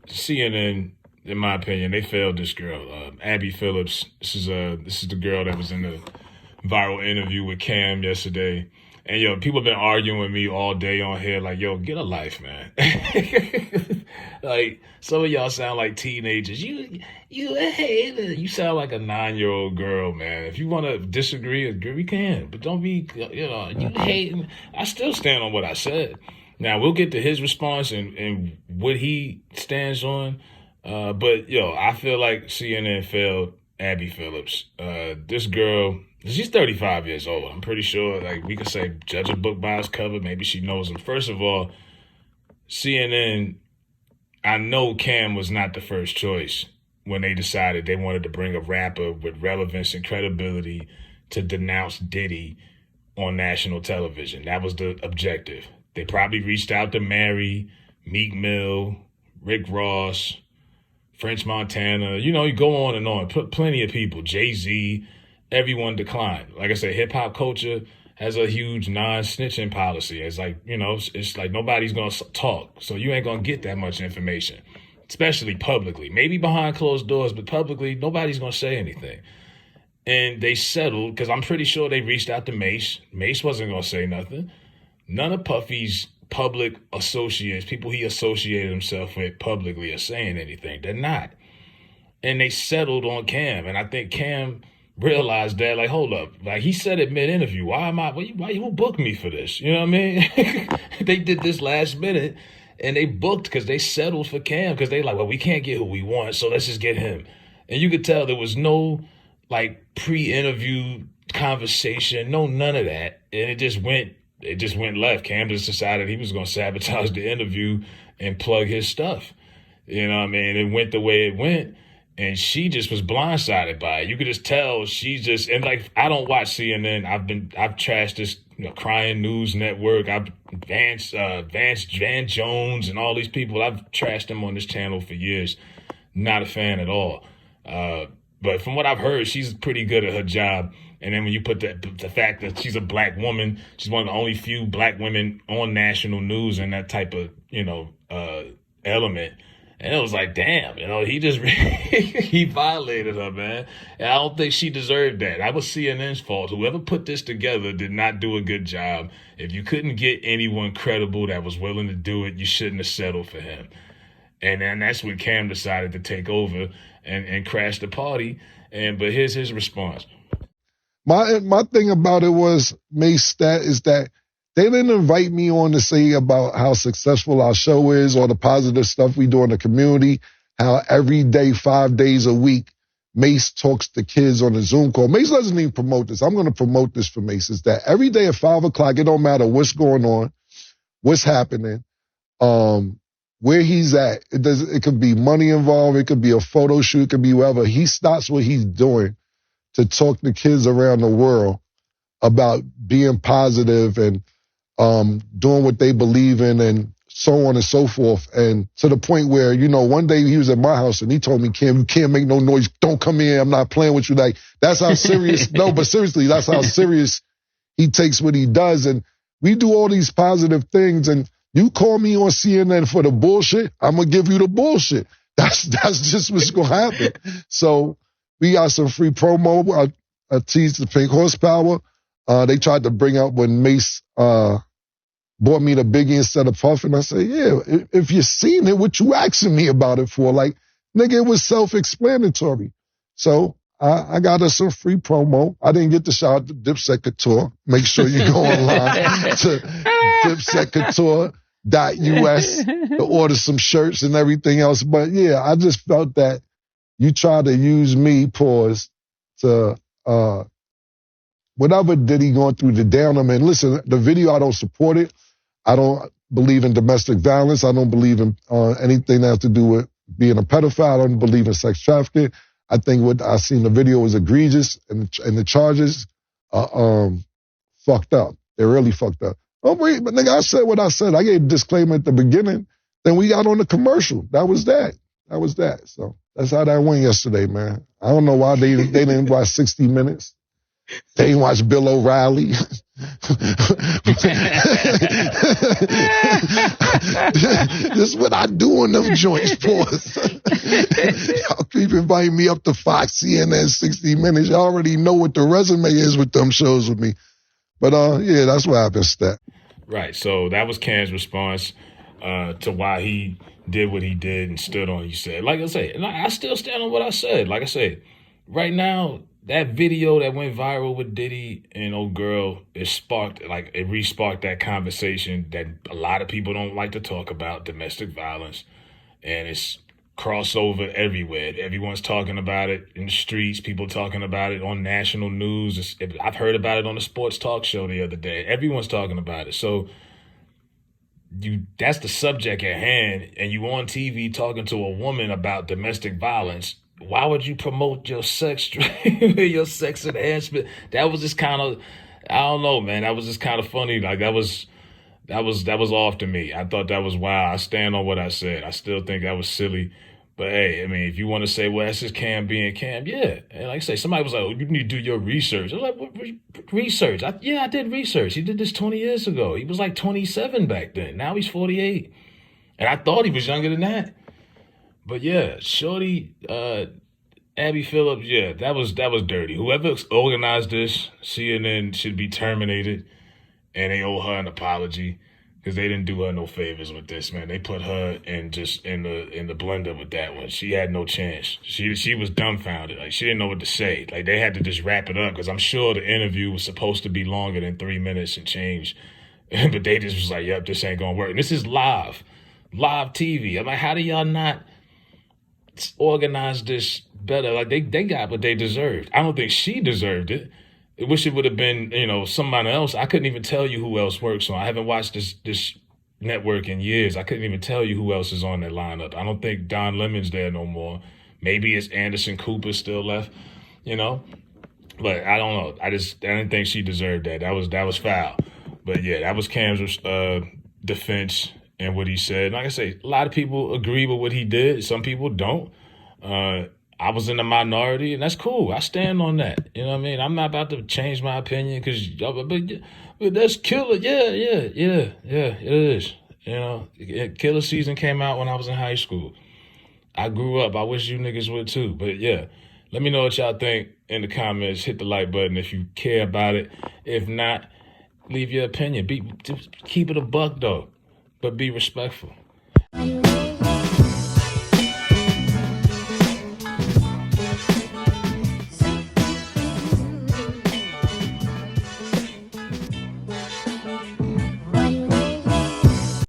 CNN, in my opinion, they failed this girl, Abby Phillips. This is the girl that was in the viral interview with Cam yesterday. And yo, people have been arguing with me all day on here, like, yo, get a life, man. Like, some of y'all sound like teenagers. You a hater. You sound like a 9-year-old girl, man. If you want to disagree, agree, we can. But don't be, you hating. I still stand on what I said. Now, we'll get to his response and what he stands on. But, I feel like CNN failed Abby Phillips. This girl, she's 35 years old. I'm pretty sure, like, we could say, judge a book by its cover. Maybe she knows him. First of all, CNN, I know Cam was not the first choice when they decided they wanted to bring a rapper with relevance and credibility to denounce Diddy on national television. That was the objective. They probably reached out to Mary, Meek Mill, Rick Ross, French Montana. You go on and on. Plenty of people. Jay-Z, everyone declined. Like I said, hip-hop culture has a huge non-snitching policy. It's like, it's like nobody's going to talk. So you ain't going to get that much information, especially publicly. Maybe behind closed doors, but publicly, nobody's going to say anything. And they settled because I'm pretty sure they reached out to Mace. Mace wasn't going to say nothing. None of Puffy's public associates, people he associated himself with publicly, are saying anything. They're not. And they settled on Cam. And I think Cam realized that, like, hold up. Like, he said it mid-interview. Who booked me for this? You know what I mean? They did this last minute, and they booked because they settled for Cam because they like, well, we can't get who we want, so let's just get him. And you could tell there was no, like, pre-interview conversation, none of that. And it just went left. Cam just decided he was going to sabotage the interview and plug his stuff. You know what I mean? It went the way it went, and she just was blindsided by it. You could just tell and like, I don't watch CNN. I've trashed this crying news network. Van Jones and all these people. I've trashed them on this channel for years. Not a fan at all. But from what I've heard, she's pretty good at her job. And then when you put the fact that she's a black woman, she's one of the only few black women on national news and that type of, element. And it was like, damn, he just, he violated her, man. And I don't think she deserved that. That was CNN's fault. Whoever put this together did not do a good job. If you couldn't get anyone credible that was willing to do it, you shouldn't have settled for him. And then that's when Cam decided to take over and crash the party. But here's his response. My thing about it was, Mace, is that they didn't invite me on to say about how successful our show is or the positive stuff we do in the community, how every day, 5 days a week, Mace talks to kids on a Zoom call. Mace doesn't even promote this. I'm going to promote this for Mace. Is that every day at 5 o'clock, it don't matter what's going on, what's happening, where he's at. It could be money involved. It could be a photo shoot. It could be whatever. He stops what he's doing to talk to kids around the world about being positive and doing what they believe in and so on and so forth. And to the point where, one day he was at my house and he told me, Cam, you can't make no noise. Don't come in. I'm not playing with you. Like, that's how serious, no, but seriously, that's how serious he takes what he does. And we do all these positive things. And you call me on CNN for the bullshit, I'm going to give you the bullshit. That's just what's going to happen. So we got some free promo. I teased the Pink Horsepower. They tried to bring up when Mace bought me the Biggie instead of Puff, and I said, yeah, if you seen it, what you asking me about it for? Like, nigga, it was self-explanatory. So I got us some free promo. I didn't get the shout out to Dipset Couture. Make sure you go online to dipsetcouture.us to order some shirts and everything else. But yeah, I just felt that you tried to use me, to whatever Diddy going through to down him. And listen, the video, I don't support it. I don't believe in domestic violence. I don't believe in anything that has to do with being a pedophile. I don't believe in sex trafficking. I think what I seen the video was egregious, and the charges are fucked up. They're really fucked up. Oh, wait, but nigga, I said what I said. I gave a disclaimer at the beginning. Then we got on the commercial. That was that. So that's how that went yesterday, man. I don't know why they didn't watch 60 Minutes. They didn't watch Bill O'Reilly. This is what I do on them joints, pause. Y'all keep inviting me up to Fox, CNN, 60 Minutes. Y'all already know what the resume is with them shows with me. But yeah, that's what happened, Stat. Right. So that was Cam's response to why he did what he did and stood on. He said, like I say, and I still stand on what I said. Like I said, right now, that video that went viral with Diddy and old girl, it re-sparked that conversation that a lot of people don't like to talk about, domestic violence, and it's crossover everywhere. Everyone's talking about it in the streets. People talking about it on national news. I've heard about it on a sports talk show the other day. Everyone's talking about it. So that's the subject at hand, and you on TV talking to a woman about domestic violence. Why would you promote your sex your sex enhancement? That was just kind of, I don't know, man. That was just kind of funny. Like that was off to me. I thought that was wild. I stand on what I said. I still think that was silly. But hey, I mean, if you want to say, well, that's just Cam being Cam, yeah. And like I say, somebody was like, oh, you need to do your research. I was like, what research? I did research. He did this 20 years ago. He was like 27 back then. Now he's 48. And I thought he was younger than that. But yeah, Shorty, Abby Phillips, yeah, that was dirty. Whoever organized this, CNN should be terminated, and they owe her an apology because they didn't do her no favors with this, man. They put her in the blender with that one. She had no chance. She was dumbfounded. Like she didn't know what to say. Like they had to just wrap it up because I'm sure the interview was supposed to be longer than 3 minutes and change, but they just was like, "Yep, this ain't gonna work." And this is live TV. I'm like, how do y'all not organize this better? Like they got what they deserved. I don't think she deserved it. I wish it would have been, someone else. I couldn't even tell you who else works on. I haven't watched this network in years. I couldn't even tell you who else is on that lineup. I don't think Don Lemon's there no more. Maybe it's Anderson Cooper still left, But I don't know. I didn't think she deserved that. That was foul. But yeah, that was Cam's defense and what he said. Like I say, a lot of people agree with what he did. Some people don't. I was in the minority, and that's cool. I stand on that. You know what I mean? I'm not about to change my opinion because, but that's killer. Yeah, it is. Killer Season came out when I was in high school. I grew up. I wish you niggas would too. But yeah, let me know what y'all think in the comments. Hit the like button if you care about it. If not, leave your opinion. Keep it a buck though, but be respectful.